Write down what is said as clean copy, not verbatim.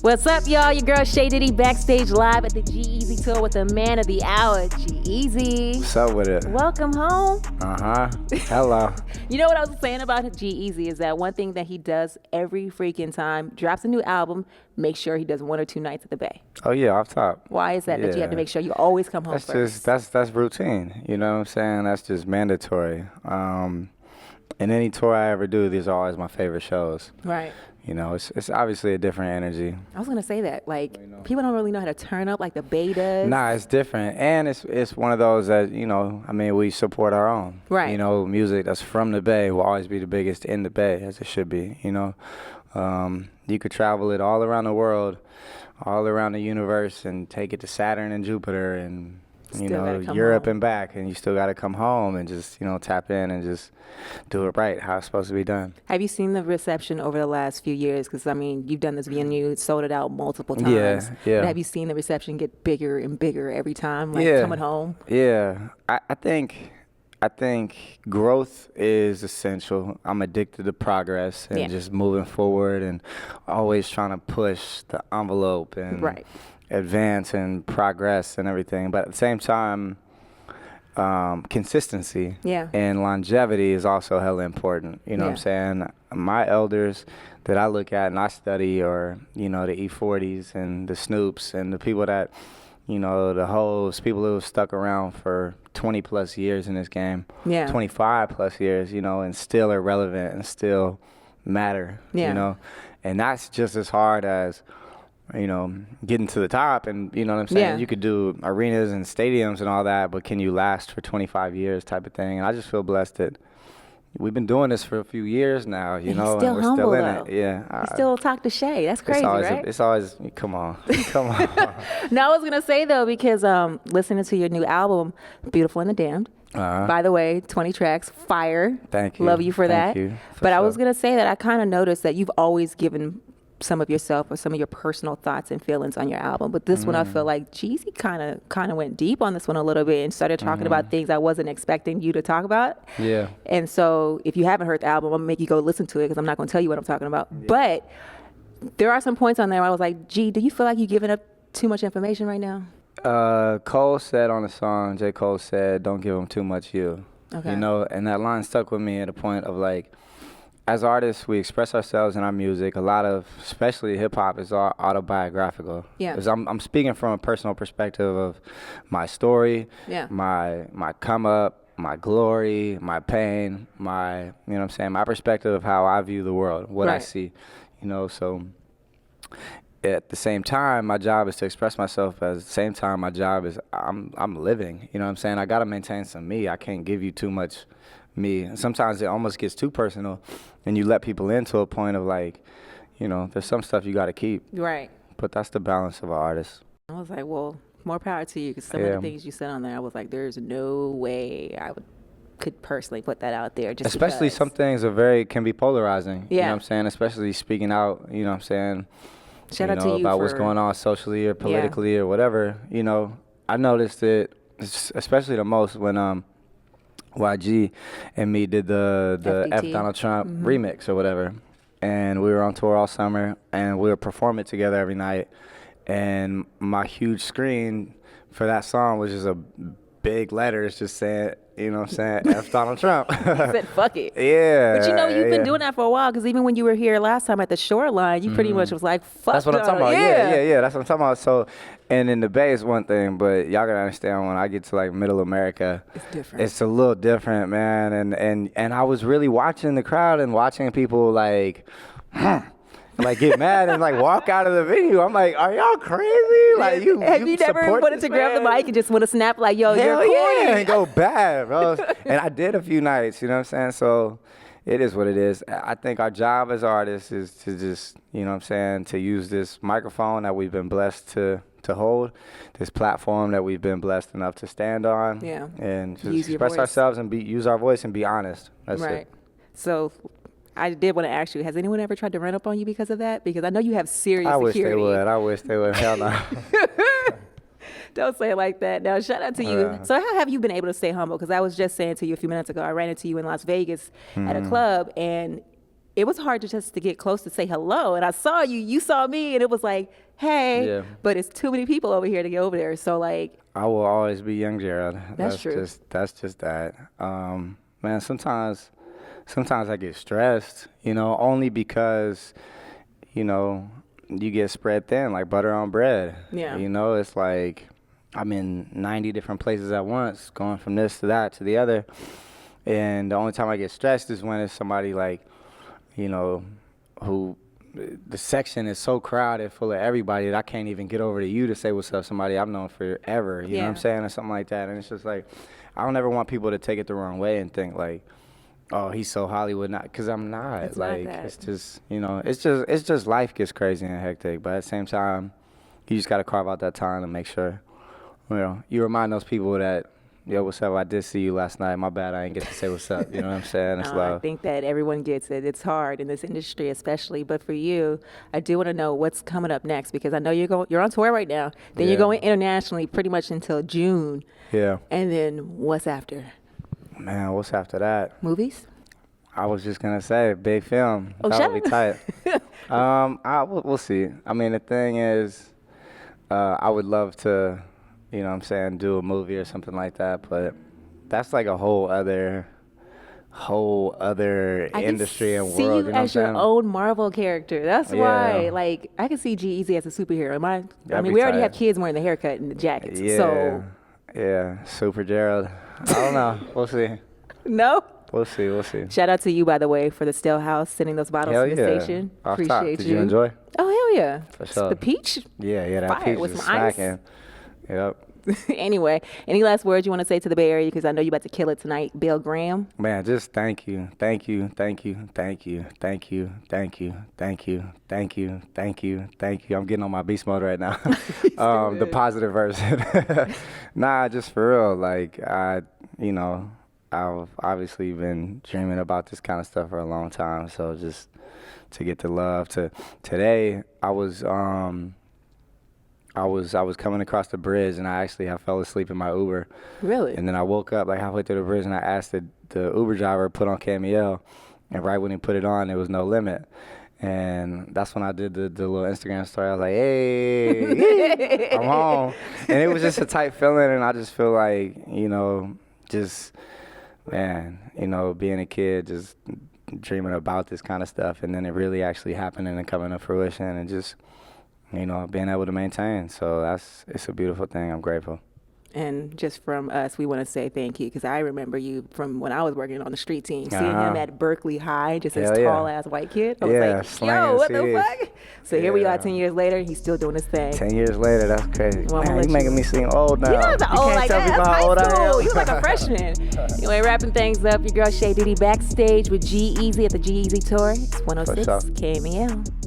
What's up, y'all? Your girl Shay Diddy backstage live at the G-Eazy tour with the man of the hour, G-Eazy. What's up with it? Welcome home. Hello. You know what I was saying about G-Eazy is that one thing that he does every freaking time, drops a new album, make sure he does 1 or 2 nights at the Bay. Oh yeah, off top. Why is that you have to make sure you always come home first? That's routine. You know what I'm saying? That's just mandatory. In any tour I ever do, these are always my favorite shows. Right. You know, it's obviously a different energy. I was gonna say that, people don't really know how to turn up like the Bay does. Nah, it's different, and it's one of those that we support our own. Right. You know, music that's from the Bay will always be the biggest in the Bay, as it should be. You know, you could travel it all around the world, all around the universe, and take it to Saturn and Jupiter and Europe and back, and you still got to come home and just tap in and just do it right how it's supposed to be done. Have you seen the reception over the last few years? Because I mean, you've done this venue, sold it out multiple times. Yeah. But have you seen the reception get bigger and bigger every time, coming home? Yeah, I think growth is essential. I'm addicted to progress and just moving forward and always trying to push the envelope and advance and progress and everything. But at the same time, consistency and longevity is also hella important. You know what I'm saying? My elders that I look at and I study are, the E40s and the Snoops and the people that, the Hoes, people who have stuck around for 20 plus years in this game, 25 plus years, and still are relevant and still matter, and that's just as hard as, getting to the top. And you know what I'm saying? You could do arenas and stadiums and all that, but can you last for 25 years type of thing? And I just feel blessed that we've been doing this for a few years now, and we're still in it. Yeah. You still talk to Shay. That's crazy, right? It's always, come on. No, I was going to say, though, because listening to your new album, Beautiful and the Damned, by the way, 20 tracks, fire. Thank you. Love you for that. Thank you. But I was going to say that I kind of noticed that you've always given some of yourself or some of your personal thoughts and feelings on your album, but this one I feel like G-Eazy kind of went deep on this one a little bit and started talking about things I wasn't expecting you to talk about. Yeah. And so if you haven't heard the album, I'm gonna make you go listen to it because I'm not gonna tell you what I'm talking about. Yeah. But there are some points on there where I was like, G, do you feel like you're giving up too much information right now? Cole said on the song, J. Cole said, "Don't give them too much you." Okay. And that line stuck with me at a point of like, as artists, we express ourselves in our music. A lot of, especially hip-hop, is autobiographical. Yeah. Because I'm speaking from a personal perspective of my story, my come up, my glory, my pain, my perspective of how I view the world, what I see. So at the same time, my job is to express myself. At the same time, my job is I'm living. You know what I'm saying? I got to maintain some me. I can't give you too much me. Sometimes it almost gets too personal and you let people in to a point of like, there's some stuff you got to keep. Right. But that's the balance of an artist. I was like, well, more power to you, because some of the things you said on there, I was like, there's no way I could personally put that out there. Just especially because some things can be polarizing. You know what I'm saying? Especially speaking out, you know what I'm saying? Shout out to you about what's going on socially or politically or whatever. I noticed it especially the most when YG and me did the FDT. F Donald Trump remix or whatever, and we were on tour all summer and we were performing together every night, and my huge screen for that song was just a big letters just saying, F Donald Trump. You said fuck it. Yeah. But you've been doing that for a while, because even when you were here last time at the Shoreline, you pretty much was like, fuck. That's what I'm talking about. Yeah. That's what I'm talking about. So, and in the Bay is one thing, but y'all gotta understand, when I get to like middle America, it's different. It's a little different, man. And I was really watching the crowd and watching people like get mad and like walk out of the venue. I'm like, are y'all crazy? Like you never wanted to grab the mic and just want to snap like, yo, you're corny? Yeah, and go bad, bro. And I did a few nights, you know what I'm saying? So it is what it is. I think our job as artists is to just, to use this microphone that we've been blessed to hold, this platform that we've been blessed enough to stand on, and just express ourselves and use our voice and be honest. That's it. So I did want to ask you, has anyone ever tried to run up on you because of that? Because I know you have serious security. I wish they would. Hell no. Don't say it like that. Now, shout out to you. So how have you been able to stay humble? Because I was just saying to you a few minutes ago, I ran into you in Las Vegas at a club, and it was hard to get close to say hello. And I saw you, you saw me, and it was like, hey, Yeah. but it's too many people over here to get over there. So like, I will always be young Gerald. That's true. That's just that. Man, sometimes I get stressed, you know, only because, you know, you get spread thin like butter on bread. Yeah. You know, it's like I'm in 90 different places at once, going from this to that to the other. And the only time I get stressed is when it's somebody like, you know, who the section is so crowded full of everybody that I can't even get over to you to say what's up, somebody I've known forever, you know what I'm saying, or something like that. And it's just like, I don't ever want people to take it the wrong way and think like, oh, he's so Hollywood, not, because I'm not. It's like, not that. it's just, you know, it's just life gets crazy and hectic. But at the same time, you just got to carve out that time to make sure, you know, you remind those people that, yo, what's up? I did see you last night. My bad, I didn't get to say what's up. You know what I'm saying? It's love. I think that everyone gets it. It's hard in this industry, especially. But for you, I do want to know what's coming up next, because I know you're on tour right now. Then you're going internationally pretty much until June. Yeah. And then what's after? Man, what's after that? Movies? I was just gonna say big film. Oh, that would be tight. We'll see. I mean, the thing is, I would love to, you know what I'm saying, do a movie or something like that, but that's like a whole other industry and world. See you You know what I'm as your saying? own Marvel character. That's why, like, I can see G-Eazy as a superhero. I mean, we already have kids wearing the haircut and the jackets. Yeah. So Yeah. Super Gerald. I don't know. We'll see. no. We'll see. Shout out to you, by the way, for the Still House, sending those bottles Hell to the yeah. station. Off Appreciate top. you. Did you enjoy? Oh, hell yeah. For sure. The peach? Yeah, that Fire peach with is some ice. smacking. Yep. Anyway, any last words you want to say to the Bay Area? Because I know you're about to kill it tonight. Bill Graham. Man, just thank you. I'm getting on my beast mode right now. The positive version. Nah, just for real. Like, I've obviously been dreaming about this kind of stuff for a long time. So just to get the love. Today, I was coming across the bridge, and I fell asleep in my Uber. Really? And then I woke up like halfway through the bridge, and I asked the Uber driver to put on KMEL, and right when he put it on, there was No Limit. And that's when I did the little Instagram story. I was like, hey, I'm home. And it was just a tight feeling, and I just feel like, you know, just, man, you know, being a kid, just dreaming about this kind of stuff, and then it really actually happening and coming to fruition, and just, you know, being able to maintain. So it's a beautiful thing. I'm grateful. And just from us, we want to say thank you, because I remember you from when I was working on the street team, seeing him at Berkeley High, just this tall-ass white kid. I was like, yo, what the fuck? So here we are 10 years later, he's still doing his thing. 10 years later, that's crazy. Well, man, you making me seem old now. You're not that old like that. That's high school. You look like a freshman. Anyway, wrapping things up, your girl Shay Diddy backstage with G-Eazy at the G-Eazy tour. It's 106 KMEL.